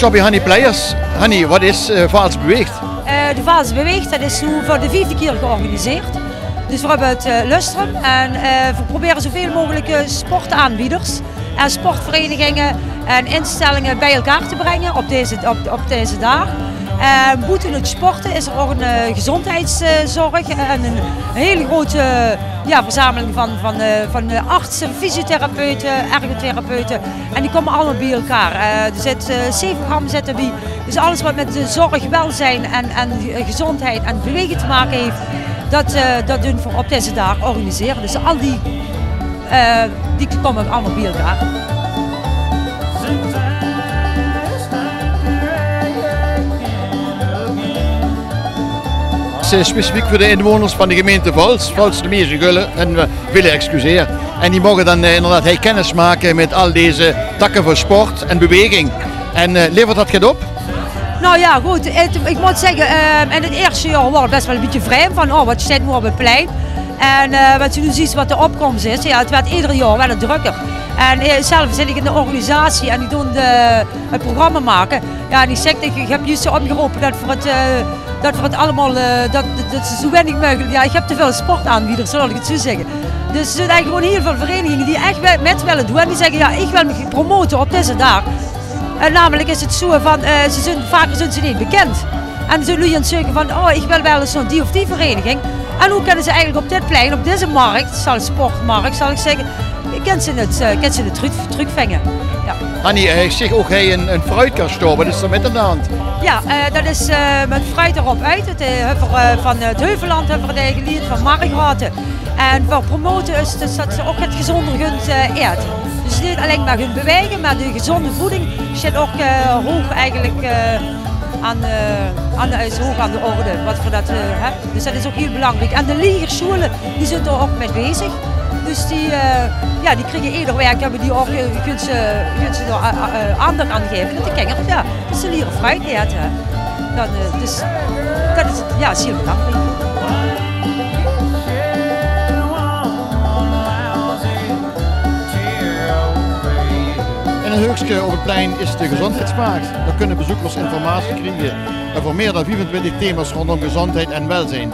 sta bij Hanny Pleyers. Hanny, wat is Vaals Beweegt? De Vaals Beweegt, dat is nu voor de 4e keer georganiseerd. Dus we hebben het lustrum en we proberen zoveel mogelijk sportaanbieders en sportverenigingen en instellingen bij elkaar te brengen op deze dag. Buiten het sporten is er ook een gezondheidszorg en een hele grote verzameling van artsen, fysiotherapeuten, ergotherapeuten. En die komen allemaal bij elkaar. Er zit 7 gram ZTBI. Dus alles wat met zorg, welzijn en gezondheid en bewegen te maken heeft, dat doen we op deze dag organiseren. Dus al die komen allemaal bij elkaar. Specifiek voor de inwoners van de gemeente Vaals, Vaals de Meerse Gullen, en we willen excuseren. En die mogen dan inderdaad kennis maken met al deze takken van sport en beweging. En levert dat het op? Nou ja, goed. Ik moet zeggen, in het eerste jaar was het best wel een beetje vreemd van wat staat nu op het plein. En wat je nu ziet wat de opkomst is, ja, het werd ieder jaar wel drukker. En zelf zit ik in de organisatie en ik doe het programma maken. Ja, en ik heb juist zo opgeroepen dat voor het allemaal, dat zo weinig mogelijk, ja, ik heb te veel sportaanbieders, zal ik het zo zeggen. Dus er zijn eigenlijk gewoon heel veel verenigingen die echt met willen doen en die zeggen, ja, ik wil me promoten op deze dag. En namelijk is het zo van, vaak zijn ze niet bekend. En dan zullen jullie aan het zeggen van, ik wil wel eens zo'n die of die vereniging. En hoe kunnen ze eigenlijk op dit plein, op deze markt, sportmarkt, zal ik zeggen, kent ze het terugvangen. Ja. Hanny, ik zeg ook een fruitkastje, wat is er met aan de hand? Ja, dat is met fruit erop uit. Van het Heuvelland hebben we de geleerd van Margraten. En voor promoten is dus dat ze ook het gezonder kunt eten. Dus niet alleen maar hun bewegen, maar de gezonde voeding zit ook hoog eigenlijk hoog aan de orde. Wat voor dat, dus dat is ook heel belangrijk. En de legerscholen die zijn er ook mee bezig. Dus die krijgen ieder werk, hebben die ook, je kunt ze er aandacht aan geven. Dat de kinderen, ja, dus ze leren fruit eten. Dus dat is heel belangrijk. In een heugstje op het plein is de gezondheidsmarkt. Daar kunnen bezoekers informatie krijgen over meer dan 25 thema's rondom gezondheid en welzijn.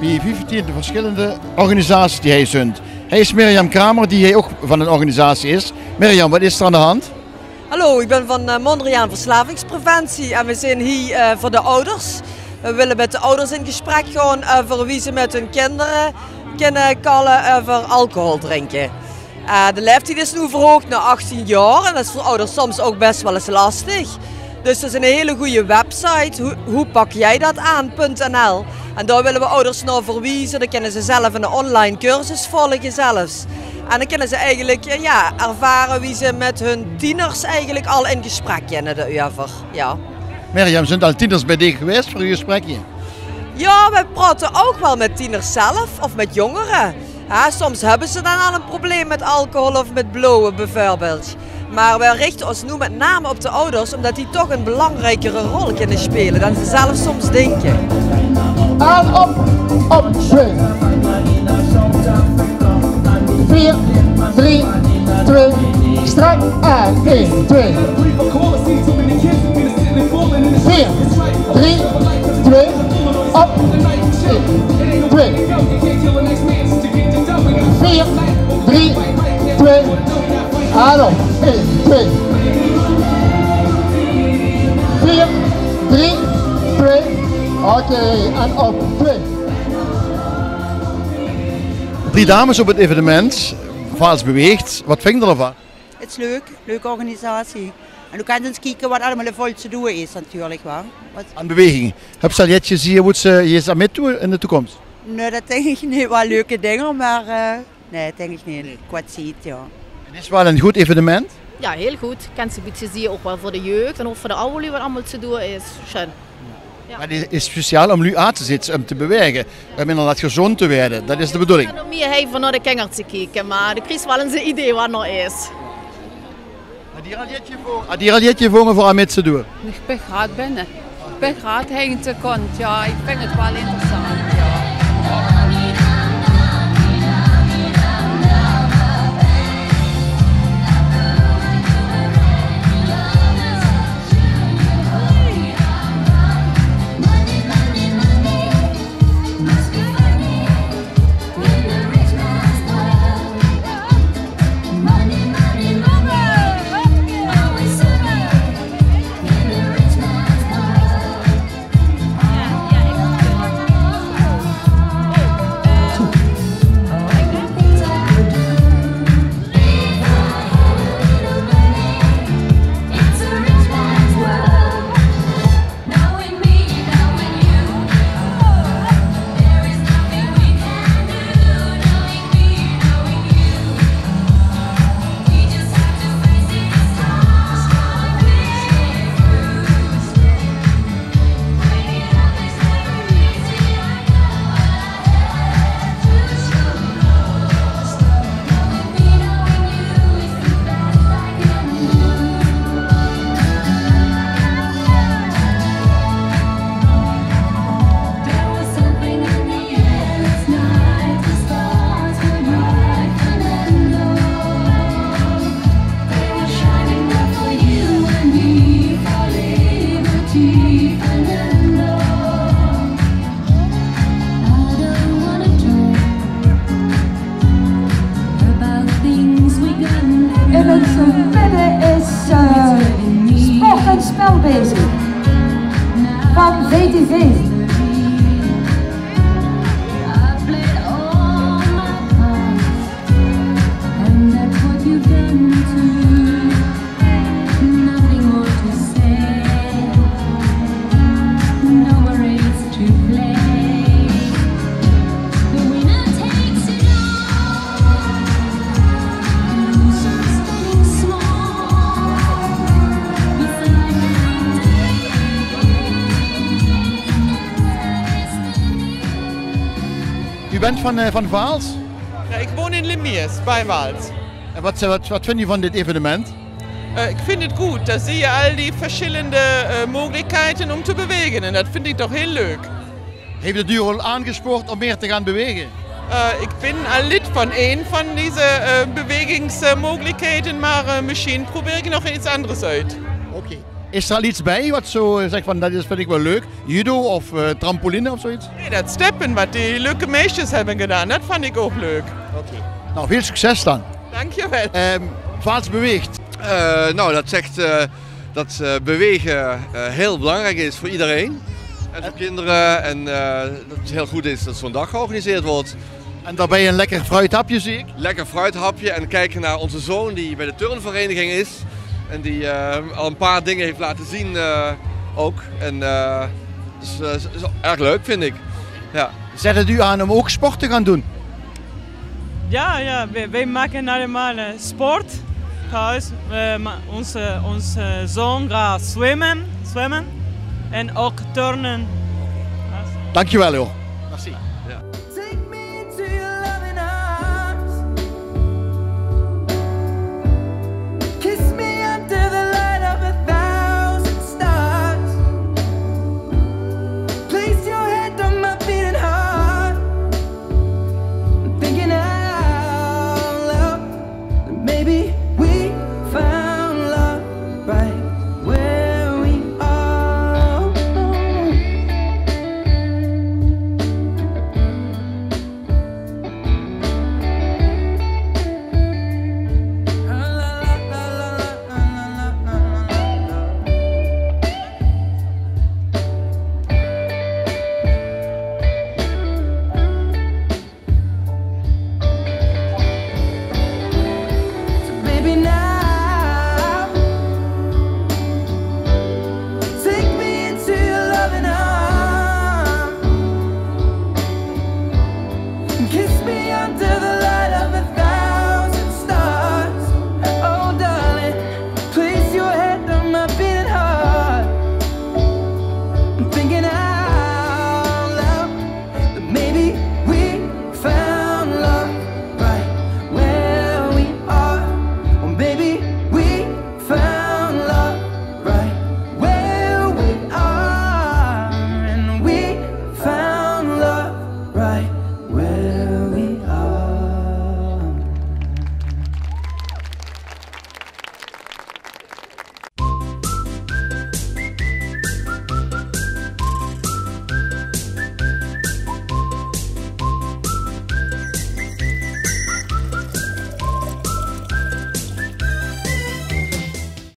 Bij 15 verschillende organisaties die hij zunt. Hij is Mirjam Kramer, die hij ook van een organisatie is. Mirjam, wat is er aan de hand? Hallo, ik ben van Mondriaan Verslavingspreventie en we zijn hier voor de ouders. We willen met de ouders in gesprek gaan over wie ze met hun kinderen kunnen kallen over alcohol drinken. De leeftijd is nu verhoogd naar 18 jaar en dat is voor ouders soms ook best wel eens lastig. Dus dat is een hele goede website, hoe pak jij dat aan.nl. En daar willen we ouders naar verwijzen, dan kunnen ze zelf een online cursus volgen zelfs. En dan kunnen ze eigenlijk ervaren wie ze met hun tieners eigenlijk al in gesprek kunnen erover. Ja. Mirjam, zijn al tieners bij dich geweest voor uw gesprekje? Ja, we praten ook wel met tieners zelf of met jongeren. Soms hebben ze dan al een probleem met alcohol of met blowen bijvoorbeeld. Maar wij richten ons nu met name op de ouders, omdat die toch een belangrijkere rol kunnen spelen dan ze zelf soms denken. En op 2. 4, 3, 2, strek en 1, 2. 4, 3, 2, op 1, 2. 4, 3, 2, en op 1, 2. 4, 3, 2, oké, en op 2. 3 dames op het evenement, Vaals Beweegt. Wat vind je ervan? Het is leuk, leuke organisatie. En dan kan je eens kijken wat allemaal vol te doen is natuurlijk. Aan beweging. Heb je al net gezien wat ze hier mee doen in de toekomst? Nee, dat denk ik niet. Wel leuke dingen, maar nee, denk ik niet. Wat ziet, ja. Het is wel een goed evenement. Ja, heel goed. Ik kan ze een beetje zien, ook wel voor de jeugd en ook voor de ouderen wat allemaal te doen is. Schön. Ja. Maar het is speciaal om nu aan te zitten, om te bewegen. Om inderdaad gezond te worden. Dat is de bedoeling. Ik kan nog meer even naar de kinderen te kijken, maar de krijgt wel een idee wat nog is. Had je al je gevonden voor aan mee te doen? Ik ben graag binnen. Ik ben graag heen te komt. Ja, ik vind het wel interessant. Ja. pretty face. U bent van Vaals? Ja, ik woon in Limiers, bij Waals. En wat vind je van dit evenement? Ik vind het goed, da zie je al die verschillende mogelijkheden om te bewegen en dat vind ik toch heel leuk. Heeft het u al aangespoord om meer te gaan bewegen? Ik ben al lid van een van deze bewegingsmogelijkheden, maar misschien probeer ik nog iets anders uit. Oké. Is er al iets bij wat zo zegt van dat vind ik wel leuk? Judo of trampoline of zoiets? Nee, dat steppen wat die leuke meisjes hebben gedaan, dat vond ik ook leuk. Oké. Nou, veel succes dan. Dankjewel. Vaals beweegt. Nou, dat zegt dat bewegen heel belangrijk is voor iedereen. En voor kinderen. En dat het heel goed is dat zo'n dag georganiseerd wordt. En daarbij een lekker fruithapje zie ik. Lekker fruithapje en kijken naar onze zoon die bij de turnvereniging is. En die al een paar dingen heeft laten zien ook. En dat is erg leuk, vind ik. Ja. Zet het u aan om ook sport te gaan doen? Ja, wij maken allemaal sport thuis. Onze zoon gaat zwemmen en ook turnen. Dankjewel joh. Merci. Ja. Kiss me